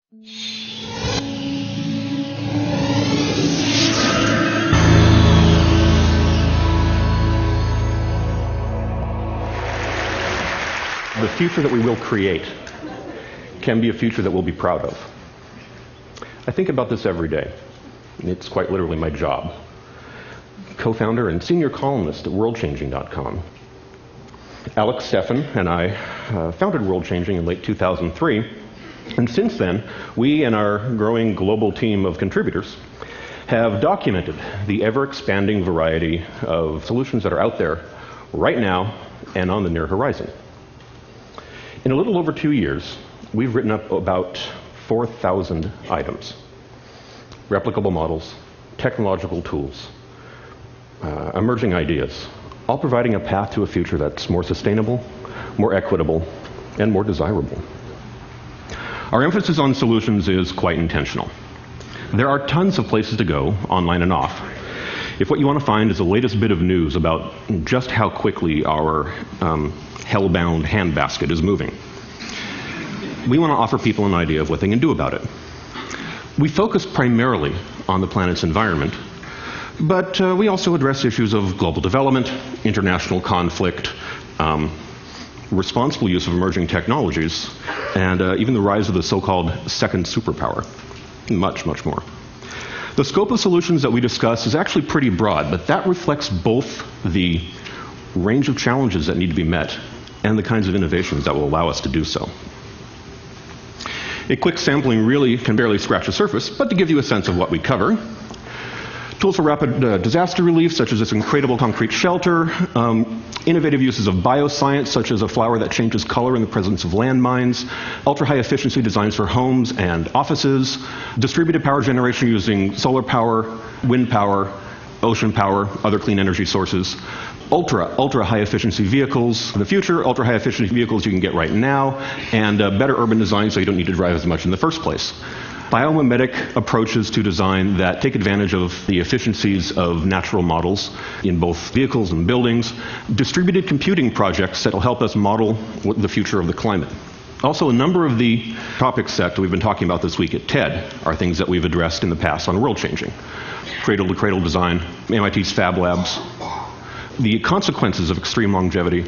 The future that we will create can be a future that we'll be proud of. I think about this every day. It's quite literally my job. Co-founder and senior columnist at worldchanging.com. Alex Steffen and I founded WorldChanging in late 2003, and since then, we and our growing global team of contributors have documented the ever-expanding variety of solutions that are out there right now and on the near horizon. In a little over 2 years, we've written up about 4,000 items, replicable models, technological tools, emerging ideas, all providing a path to a future that's more sustainable, more equitable, and more desirable. Our emphasis on solutions is quite intentional. There are tons of places to go, online and off, if what you want to find is the latest bit of news about just how quickly our hell-bound handbasket is moving. We want to offer people an idea of what they can do about it. We focus primarily on the planet's environment, but we also address issues of global development, international conflict, responsible use of emerging technologies, and even the rise of the so-called second superpower. Much, much more. The scope of solutions that we discuss is actually pretty broad, but that reflects both the range of challenges that need to be met and the kinds of innovations that will allow us to do so. A quick sampling really can barely scratch the surface, but to give you a sense of what we cover: tools for rapid disaster relief, such as this incredible concrete shelter, innovative uses of bioscience, such as a flower that changes color in the presence of landmines, ultra-high efficiency designs for homes and offices, distributed power generation using solar power, wind power, ocean power, other clean energy sources, ultra-high efficiency vehicles in the future, ultra-high efficiency vehicles you can get right now, and better urban design so you don't need to drive as much in the first place. Biomimetic approaches to design that take advantage of the efficiencies of natural models in both vehicles and buildings. Distributed computing projects that will help us model the future of the climate. Also, a number of the topics that we've been talking about this week at TED are things that we've addressed in the past on WorldChanging. Cradle-to-cradle design, MIT's Fab Labs, the consequences of extreme longevity,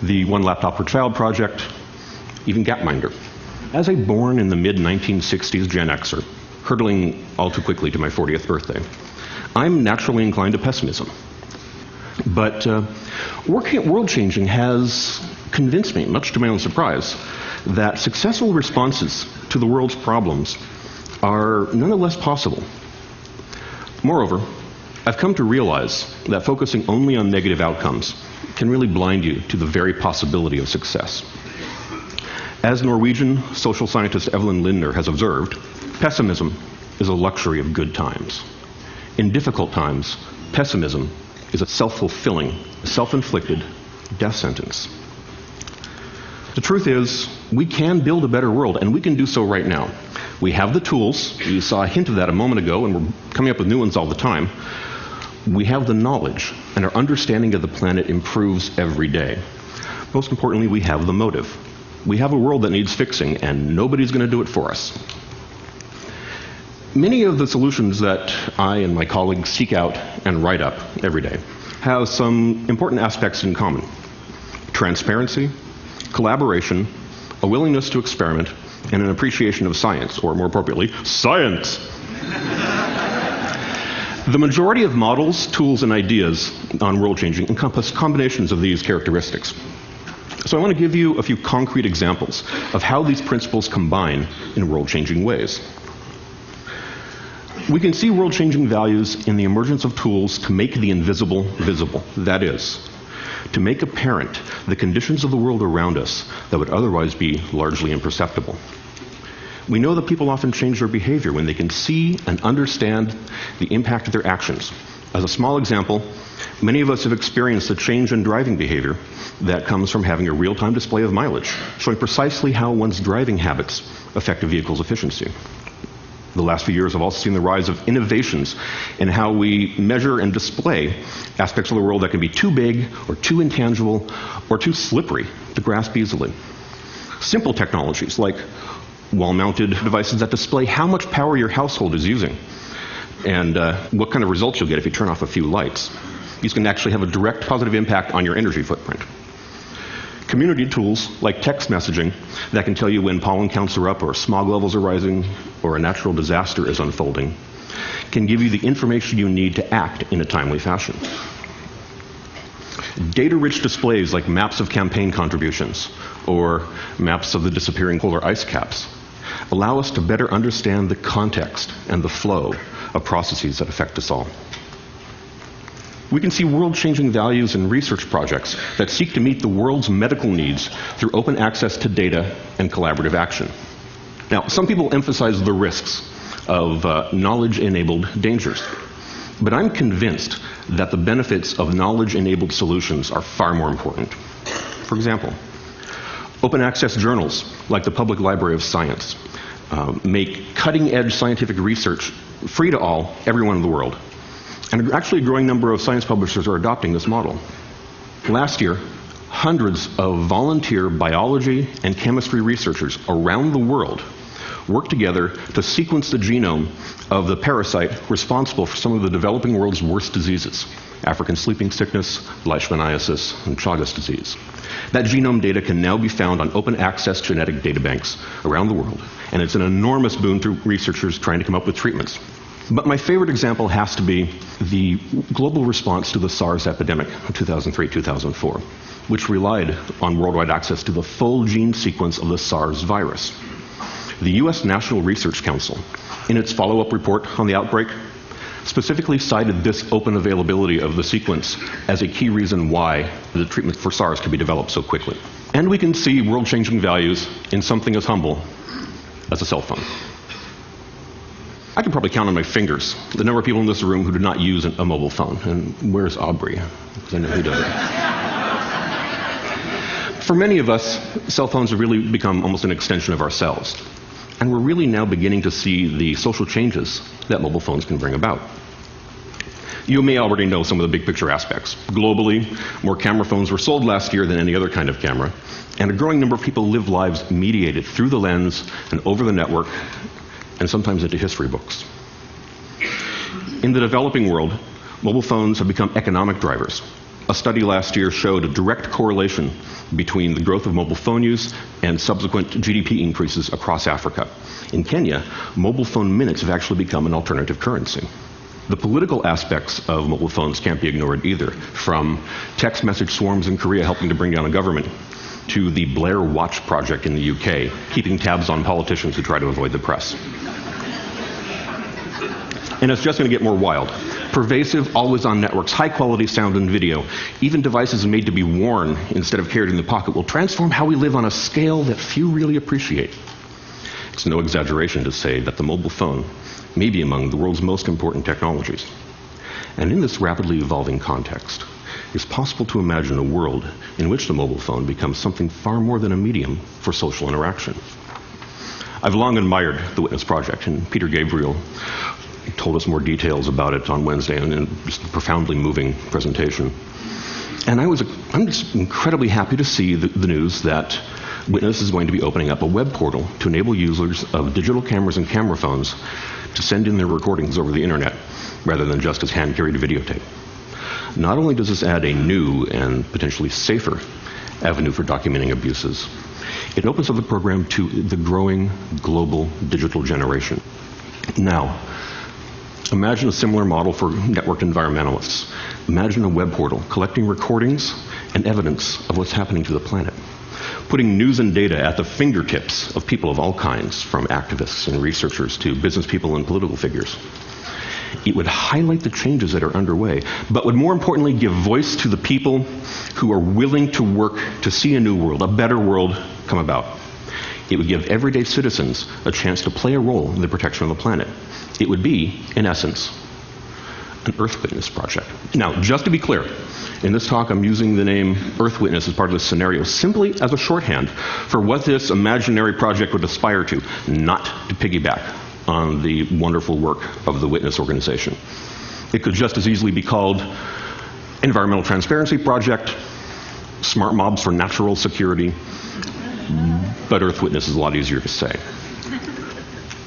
the One Laptop Per Child project, even Gapminder. As a born in the mid-1960s Gen Xer, hurtling all too quickly to my 40th birthday, I'm naturally inclined to pessimism. But working at WorldChanging has convinced me, much to my own surprise, that successful responses to the world's problems are nonetheless possible. Moreover, I've come to realize that focusing only on negative outcomes can really blind you to the very possibility of success. As Norwegian social scientist Evelyn Lindner has observed, pessimism is a luxury of good times. In difficult times, pessimism is a self-fulfilling, self-inflicted death sentence. The truth is, we can build a better world, and we can do so right now. We have the tools. You saw a hint of that a moment ago, and we're coming up with new ones all the time. We have the knowledge, and our understanding of the planet improves every day. Most importantly, we have the motive. We have a world that needs fixing, and nobody's going to do it for us. Many of the solutions that I and my colleagues seek out and write up every day have some important aspects in common: transparency, collaboration, a willingness to experiment, and an appreciation of science, or more appropriately, science. The majority of models, tools, and ideas on WorldChanging encompass combinations of these characteristics. So I want to give you a few concrete examples of how these principles combine in world-changing ways. We can see world-changing values in the emergence of tools to make the invisible visible. That is, to make apparent the conditions of the world around us that would otherwise be largely imperceptible. We know that people often change their behavior when they can see and understand the impact of their actions. As a small example, many of us have experienced a change in driving behavior that comes from having a real-time display of mileage, showing precisely how one's driving habits affect a vehicle's efficiency. The last few years have also seen the rise of innovations in how we measure and display aspects of the world that can be too big or too intangible or too slippery to grasp easily. Simple technologies like wall-mounted devices that display how much power your household is using and what kind of results you'll get if you turn off a few lights. These can actually have a direct positive impact on your energy footprint. Community tools like text messaging that can tell you when pollen counts are up or smog levels are rising or a natural disaster is unfolding can give you the information you need to act in a timely fashion. Data-rich displays like maps of campaign contributions or maps of the disappearing polar ice caps allow us to better understand the context and the flow of processes that affect us all. We can see world-changing values in research projects that seek to meet the world's medical needs through open access to data and collaborative action. Now, some people emphasize the risks of knowledge-enabled dangers, but I'm convinced that the benefits of knowledge-enabled solutions are far more important. For example, open access journals like the Public Library of Science make cutting-edge scientific research free to all, everyone in the world. And actually a growing number of science publishers are adopting this model. Last year, hundreds of volunteer biology and chemistry researchers around the world worked together to sequence the genome of the parasite responsible for some of the developing world's worst diseases: African sleeping sickness, leishmaniasis, and Chagas disease. That genome data can now be found on open access genetic databanks around the world, and it's an enormous boon to researchers trying to come up with treatments. But my favorite example has to be the global response to the SARS epidemic of 2003-2004, which relied on worldwide access to the full gene sequence of the SARS virus. The U.S. National Research Council, in its follow-up report on the outbreak, specifically cited this open availability of the sequence as a key reason why the treatment for SARS could be developed so quickly. And we can see world-changing values in something as humble as a cell phone. I can probably count on my fingers the number of people in this room who do not use a mobile phone. And where's Aubrey? Because I know who doesn't. For many of us, cell phones have really become almost an extension of ourselves. And we're really now beginning to see the social changes that mobile phones can bring about. You may already know some of the big picture aspects. Globally, more camera phones were sold last year than any other kind of camera. And a growing number of people live lives mediated through the lens and over the network, and sometimes into history books. In the developing world, mobile phones have become economic drivers. A study last year showed a direct correlation between the growth of mobile phone use and subsequent GDP increases across Africa. In Kenya, mobile phone minutes have actually become an alternative currency. The political aspects of mobile phones can't be ignored either, from text message swarms in Korea helping to bring down a government, to the Blair Watch Project in the UK, keeping tabs on politicians who try to avoid the press. And it's just going to get more wild. Pervasive, always-on networks, high-quality sound and video, even devices made to be worn instead of carried in the pocket will transform how we live on a scale that few really appreciate. It's no exaggeration to say that the mobile phone may be among the world's most important technologies. And in this rapidly evolving context, it's possible to imagine a world in which the mobile phone becomes something far more than a medium for social interaction. I've long admired the Witness Project, and Peter Gabriel told us more details about it on Wednesday in just a profoundly moving presentation. And I'm just incredibly happy to see the news that Witness is going to be opening up a web portal to enable users of digital cameras and camera phones to send in their recordings over the internet, rather than just as hand-carried videotape. Not only does this add a new and potentially safer avenue for documenting abuses, it opens up the program to the growing global digital generation. Now, imagine a similar model for networked environmentalists. Imagine a web portal collecting recordings and evidence of what's happening to the planet, putting news and data at the fingertips of people of all kinds, from activists and researchers to business people and political figures. It would highlight the changes that are underway, but would more importantly give voice to the people who are willing to work to see a new world, a better world come about. It would give everyday citizens a chance to play a role in the protection of the planet. It would be, in essence, an Earth Witness project. Now, just to be clear, in this talk I'm using the name Earth Witness as part of this scenario simply as a shorthand for what this imaginary project would aspire to, not to piggyback on the wonderful work of the Witness organization. It could just as easily be called Environmental Transparency Project, Smart Mobs for Natural Security, but Earth Witness is a lot easier to say.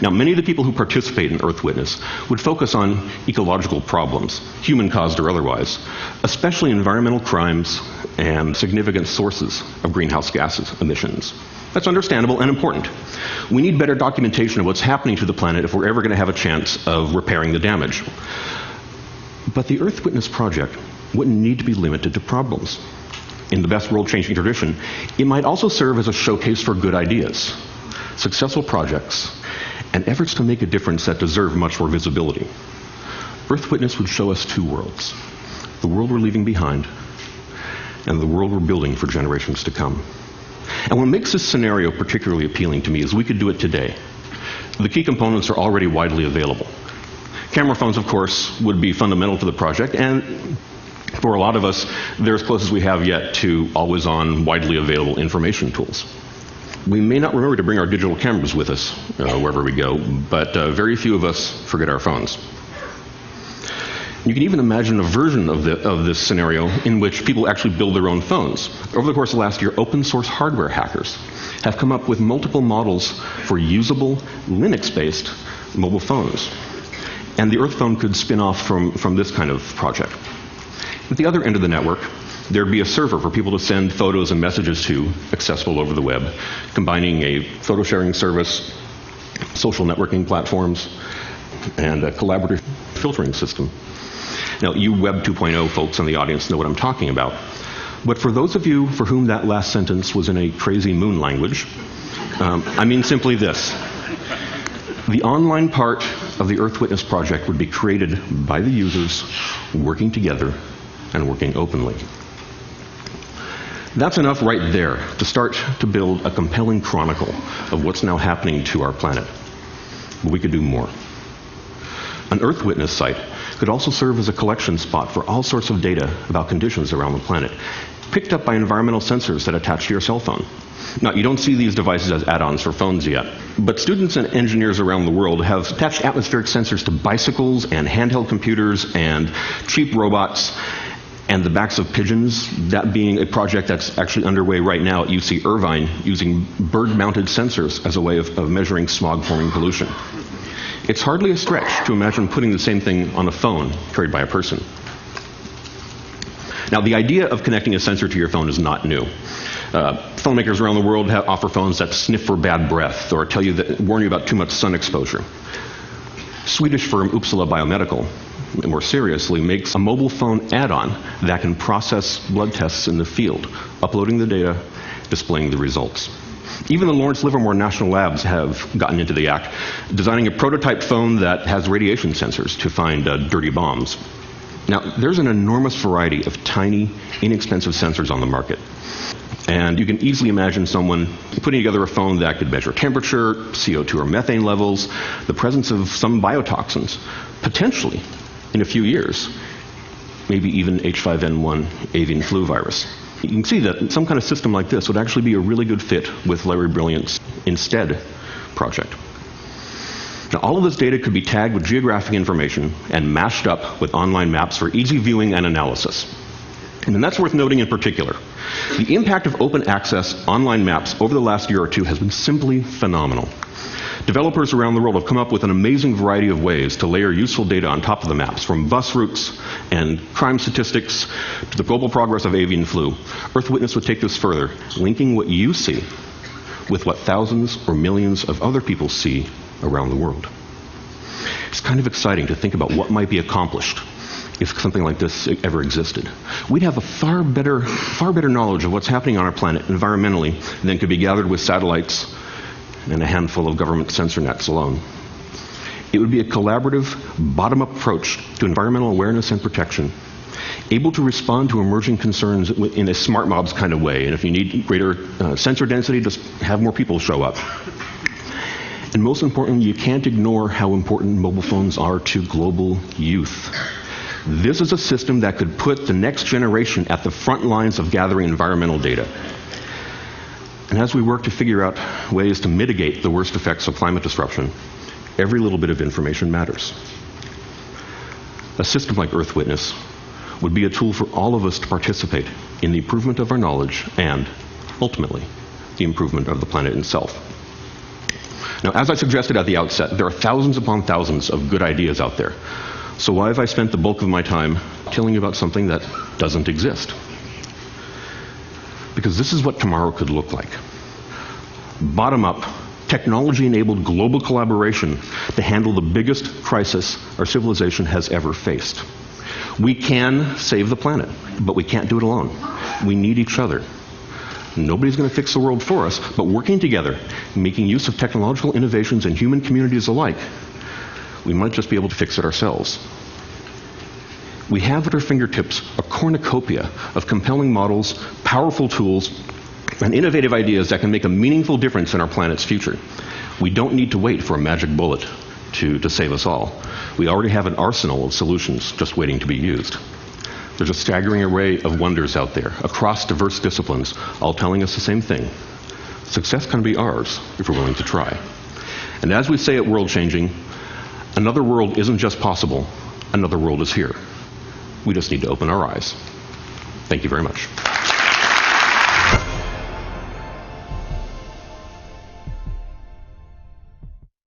Now, many of the people who participate in Earth Witness would focus on ecological problems, human-caused or otherwise, especially environmental crimes and significant sources of greenhouse gas emissions. That's understandable and important. We need better documentation of what's happening to the planet if we're ever going to have a chance of repairing the damage. But the Earth Witness project wouldn't need to be limited to problems. In the best world-changing tradition, it might also serve as a showcase for good ideas, successful projects, and efforts to make a difference that deserve much more visibility. Earth Witness would show us two worlds: the world we're leaving behind and the world we're building for generations to come. And what makes this scenario particularly appealing to me is we could do it today. The key components are already widely available. Camera phones, of course, would be fundamental to the project, and for a lot of us, they're as close as we have yet to always-on, widely available information tools. We may not remember to bring our digital cameras with us wherever we go, but very few of us forget our phones. You can even imagine a version of this scenario in which people actually build their own phones. Over the course of last year, open source hardware hackers have come up with multiple models for usable Linux-based mobile phones. And the Earth phone could spin off from this kind of project. At the other end of the network, there'd be a server for people to send photos and messages to, accessible over the web, combining a photo sharing service, social networking platforms, and a collaborative filtering system. Now, you Web 2.0 folks in the audience know what I'm talking about. But for those of you for whom that last sentence was in a crazy moon language, I mean simply this. The online part of the Earth Witness project would be created by the users working together and working openly. That's enough right there to start to build a compelling chronicle of what's now happening to our planet. But we could do more. An Earth Witness site could also serve as a collection spot for all sorts of data about conditions around the planet, picked up by environmental sensors that attach to your cell phone. Now, you don't see these devices as add-ons for phones yet, but students and engineers around the world have attached atmospheric sensors to bicycles and handheld computers and cheap robots and the backs of pigeons, that being a project that's actually underway right now at UC Irvine using bird-mounted sensors as a way of measuring smog-forming pollution. It's hardly a stretch to imagine putting the same thing on a phone carried by a person. Now, the idea of connecting a sensor to your phone is not new. Phone makers around the world offer phones that sniff for bad breath or warn you about too much sun exposure. Swedish firm Uppsala Biomedical, more seriously, makes a mobile phone add-on that can process blood tests in the field, uploading the data, displaying the results. Even the Lawrence Livermore National Labs have gotten into the act, designing a prototype phone that has radiation sensors to find dirty bombs. Now, there's an enormous variety of tiny, inexpensive sensors on the market. And you can easily imagine someone putting together a phone that could measure temperature, CO2 or methane levels, the presence of some biotoxins, potentially, in a few years, maybe even H5N1 avian flu virus. You can see that some kind of system like this would actually be a really good fit with Larry Brilliant's Instead project. Now, all of this data could be tagged with geographic information and mashed up with online maps for easy viewing and analysis. And then that's worth noting in particular. The impact of open access online maps over the last year or two has been simply phenomenal. Developers around the world have come up with an amazing variety of ways to layer useful data on top of the maps, from bus routes and crime statistics to the global progress of avian flu. Earth Witness would take this further, linking what you see with what thousands or millions of other people see around the world. It's kind of exciting to think about what might be accomplished if something like this ever existed. We'd have a far better knowledge of what's happening on our planet environmentally than could be gathered with satellites and a handful of government sensor nets alone. It would be a collaborative, bottom-up approach to environmental awareness and protection, able to respond to emerging concerns in a smart mobs kind of way. And if you need greater sensor density, just have more people show up. And most importantly, you can't ignore how important mobile phones are to global youth. This is a system that could put the next generation at the front lines of gathering environmental data. And as we work to figure out ways to mitigate the worst effects of climate disruption, every little bit of information matters. A system like Earth Witness would be a tool for all of us to participate in the improvement of our knowledge and, ultimately, the improvement of the planet itself. Now, as I suggested at the outset, there are thousands upon thousands of good ideas out there. So why have I spent the bulk of my time telling you about something that doesn't exist? Because this is what tomorrow could look like. Bottom-up, technology-enabled global collaboration to handle the biggest crisis our civilization has ever faced. We can save the planet, but we can't do it alone. We need each other. Nobody's going to fix the world for us, but working together, making use of technological innovations and human communities alike, we might just be able to fix it ourselves. We have at our fingertips a cornucopia of compelling models, powerful tools, and innovative ideas that can make a meaningful difference in our planet's future. We don't need to wait for a magic bullet to save us all. We already have an arsenal of solutions just waiting to be used. There's a staggering array of wonders out there across diverse disciplines, all telling us the same thing. Success can be ours if we're willing to try. And as we say at World Changing, another world isn't just possible, another world is here. We just need to open our eyes. Thank you very much.